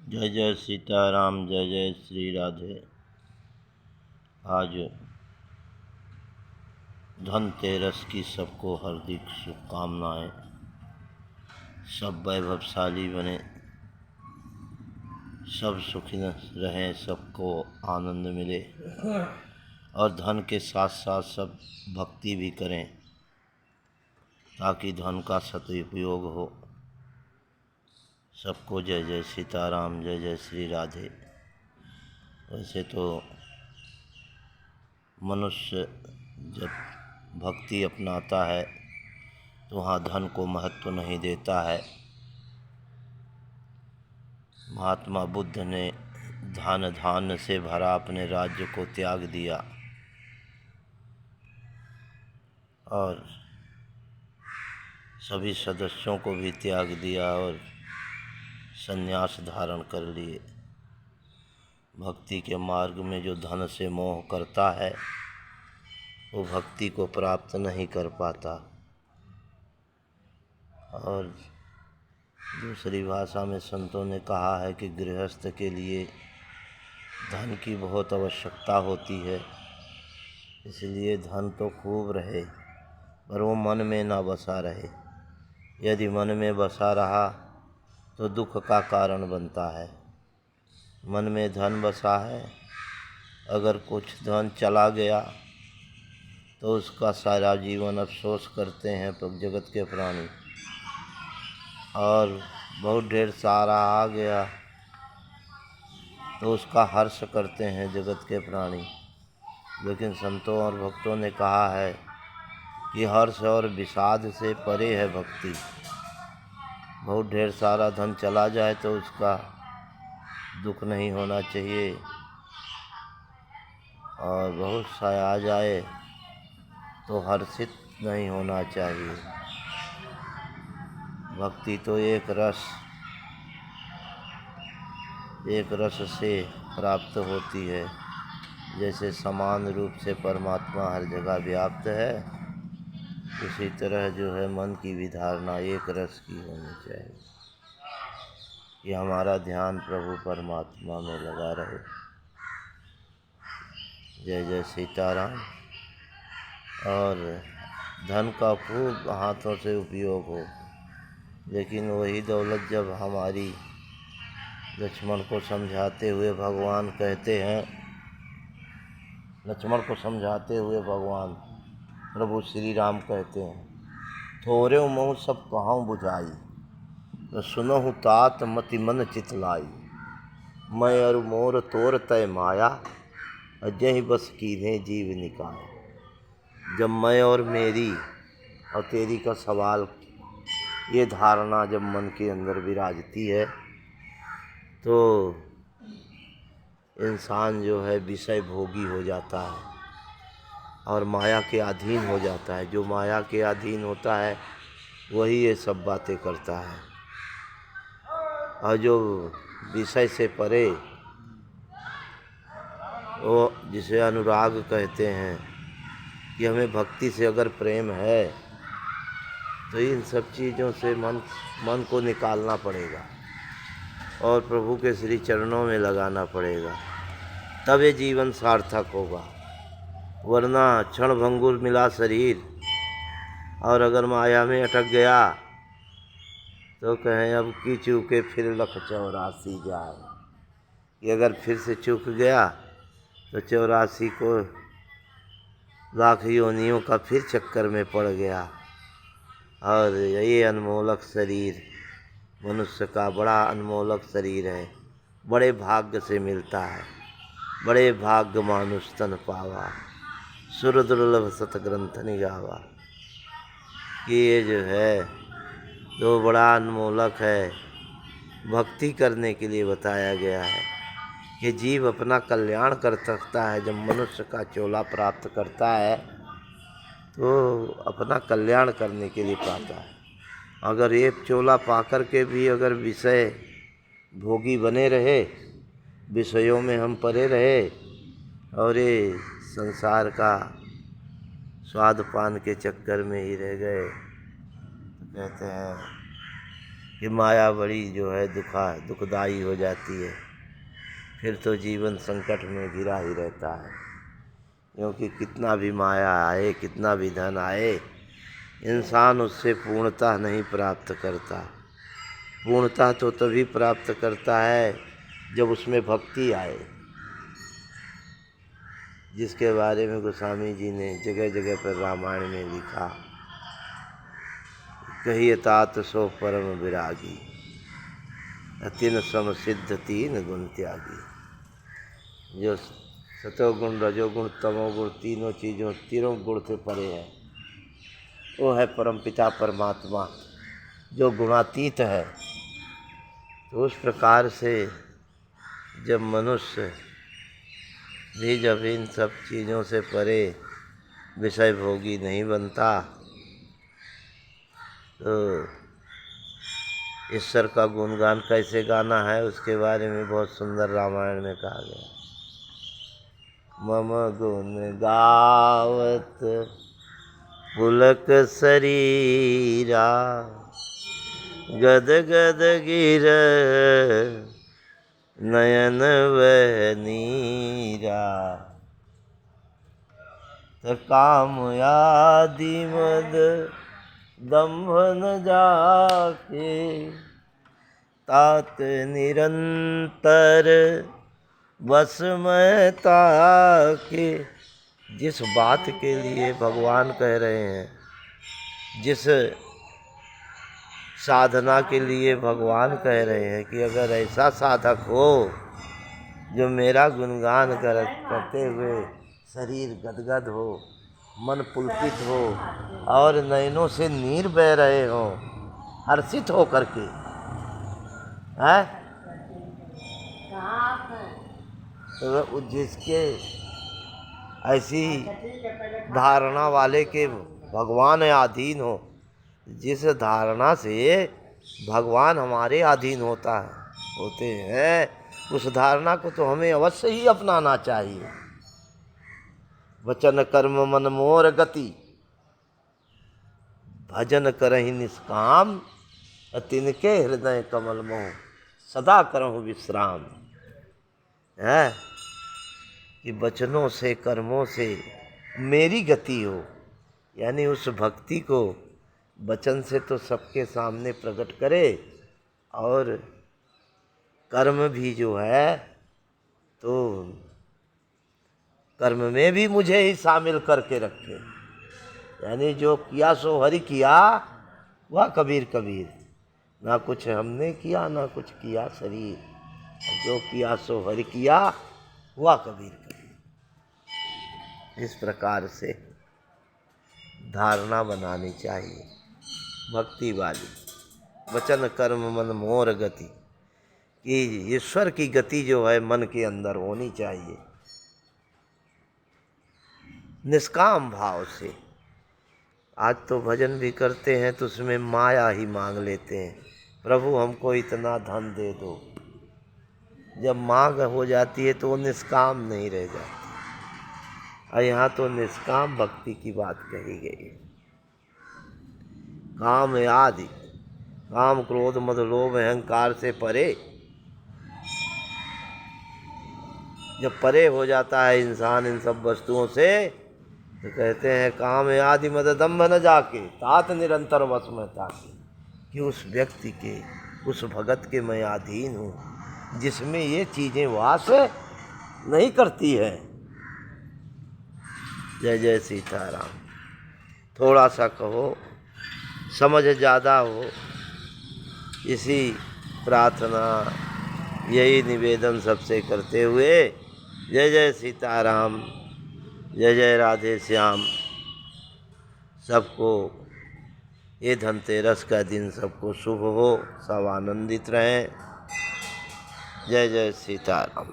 जय जय सीताराम, जय जय श्री राधे। आज धनतेरस की सबको हार्दिक शुभकामनाएं। सब वैभवशाली बने, सब सुखी रहें, सबको आनंद मिले और धन के साथ साथ सब भक्ति भी करें ताकि धन का सदुपयोग हो। सबको जय जय सीताराम, जय जय श्री राधे। वैसे तो मनुष्य जब भक्ति अपनाता है तो वहाँ धन को महत्व नहीं देता है। महात्मा बुद्ध ने धन धान्य से भरा अपने राज्य को त्याग दिया और सभी सदस्यों को भी त्याग दिया और संन्यास धारण कर लिए। भक्ति के मार्ग में जो धन से मोह करता है वो भक्ति को प्राप्त नहीं कर पाता। और दूसरी भाषा में संतों ने कहा है कि गृहस्थ के लिए धन की बहुत आवश्यकता होती है, इसलिए धन तो खूब रहे पर वो मन में ना बसा रहे। यदि मन में बसा रहा तो दुख का कारण बनता है। मन में धन बसा है, अगर कुछ धन चला गया तो उसका सारा जीवन अफसोस करते हैं जगत के प्राणी, और बहुत ढेर सारा आ गया तो उसका हर्ष करते हैं जगत के प्राणी। लेकिन संतों और भक्तों ने कहा है कि हर्ष और विषाद से परे है भक्ति। बहुत ढेर सारा धन चला जाए तो उसका दुख नहीं होना चाहिए, और बहुत सा आ जाए तो हर्षित नहीं होना चाहिए। भक्ति तो एक रस से प्राप्त होती है। जैसे समान रूप से परमात्मा हर जगह व्याप्त है, उसी तरह जो है मन की भी धारणा एक रस की होनी चाहिए कि हमारा ध्यान प्रभु परमात्मा में लगा रहे। जय जय सीताराम। और धन का खूब हाथों से उपयोग हो, लेकिन वही दौलत जब हमारी लक्ष्मण को समझाते हुए भगवान कहते हैं, लक्ष्मण को समझाते हुए भगवान प्रभु श्री राम कहते हैं, थोरे मोह सब कहाँ बुझाई, तो सुनहु तात मति मन चितलाई, मैं अरु मोर तोर तय माया, अजय बस कीन्हे जीव निकाय। जब मैं और मेरी और तेरी का सवाल, ये धारणा जब मन के अंदर विराजती है तो इंसान जो है विषय भोगी हो जाता है और माया के अधीन हो जाता है। जो माया के अधीन होता है वही ये सब बातें करता है, और जो विषय से परे, वो जिसे अनुराग कहते हैं कि हमें भक्ति से अगर प्रेम है तो इन सब चीज़ों से मन को निकालना पड़ेगा और प्रभु के श्री चरणों में लगाना पड़ेगा, तब ये जीवन सार्थक होगा। वरना क्षण भंगुर मिला शरीर और अगर माया में अटक गया तो कहें अब की चूके फिर लख 84 जाए, कि अगर फिर से चूक गया तो 84 को लाख योनियों का फिर चक्कर में पड़ गया। और ये अनमोलक शरीर मनुष्य का बड़ा अनमोलक शरीर है, बड़े भाग्य से मिलता है। बड़े भाग्य मानुष तन पावा, सुर दुर्लभ सत ग्रंथ निगावा, कि ये जो है तो बड़ा अनमोलक है। भक्ति करने के लिए बताया गया है कि जीव अपना कल्याण कर सकता है। जब मनुष्य का चोला प्राप्त करता है तो अपना कल्याण करने के लिए पाता है। अगर ये चोला पाकर के भी अगर विषय भोगी बने रहे, विषयों में हम पड़े रहे और ये संसार का स्वाद पान के चक्कर में ही रह गए, तो कहते हैं कि माया बड़ी जो है दुखदाई हो जाती है, फिर तो जीवन संकट में घिरा ही रहता है। क्योंकि कितना भी माया आए, कितना भी धन आए, इंसान उससे पूर्णता नहीं प्राप्त करता। पूर्णता तो तभी प्राप्त करता है जब उसमें भक्ति आए, जिसके बारे में गोस्वामी जी ने जगह जगह पर रामायण में लिखा, कहिए तात सो परम विरागी, तीन सम सिद्ध तीन गुण त्यागी। जो सतोगुण रजोगुण तमोगुण तीनों गुण से परे है, वो है परमपिता परमात्मा जो गुणातीत है। तो उस प्रकार से जब मनुष्य भी जब इन सब चीज़ों से परे विषय भोगी नहीं बनता, तो ईश्वर का गुणगान कैसे गाना है उसके बारे में बहुत सुंदर रामायण में कहा गया। मम गुण गावत पुलक शरीरा, गद गद गिर नयन वह नीरा, त काम आदि मद दंभ न जाके, तात निरंतर बस में ताके। जिस बात के लिए भगवान कह रहे हैं, जिस साधना के लिए भगवान कह रहे हैं कि अगर ऐसा साधक हो जो मेरा गुणगान करते हुए शरीर गदगद हो, मन पुलकित हो और नयनों से नीर बह रहे हो हर्षित हो करके, है तो जिसके ऐसी धारणा वाले के भगवान अधीन हो, जिस धारणा से भगवान हमारे अधीन होते हैं, उस धारणा को तो हमें अवश्य ही अपनाना चाहिए। वचन कर्म मन मोर गति, भजन करहि निष्काम, तिनके हृदय कमल मोह, सदा करहु विश्राम। है कि वचनों से कर्मों से मेरी गति हो, यानी उस भक्ति को वचन से तो सबके सामने प्रकट करे, और कर्म भी जो है तो कर्म में भी मुझे ही शामिल करके रखे। यानी जो किया सो हरि किया, वह कबीर कबीर, ना कुछ हमने किया ना कुछ किया शरीर, जो किया सो हरि किया, वह कबीर कबीर। इस प्रकार से धारणा बनानी चाहिए भक्ति वाली। वचन कर्म मन मोर गति, कि ईश्वर की गति जो है मन के अंदर होनी चाहिए, निष्काम भाव से। आज तो भजन भी करते हैं तो उसमें माया ही मांग लेते हैं, प्रभु हमको इतना धन दे दो। जब मांग हो जाती है तो वो निष्काम नहीं रह जाती। और यहाँ तो निष्काम भक्ति की बात कही गई है। काम आदि, काम क्रोध मद लोभ अहंकार से परे, जब परे हो जाता है इंसान इन सब वस्तुओं से, तो कहते हैं काम आदि मद दम्भ न जाके, तात निरंतर वश में ताके। कि उस व्यक्ति के, उस भगत के मैं अधीन हूँ जिसमें ये चीज़ें वास नहीं करती है। जय जय सीताराम। थोड़ा सा कहो, समझ ज़्यादा हो, इसी प्रार्थना यही निवेदन सबसे करते हुए जय जय सीताराम, जय जय राधे श्याम। सबको ये धनतेरस का दिन सबको शुभ हो, सब आनंदित रहें। जय जय सीताराम।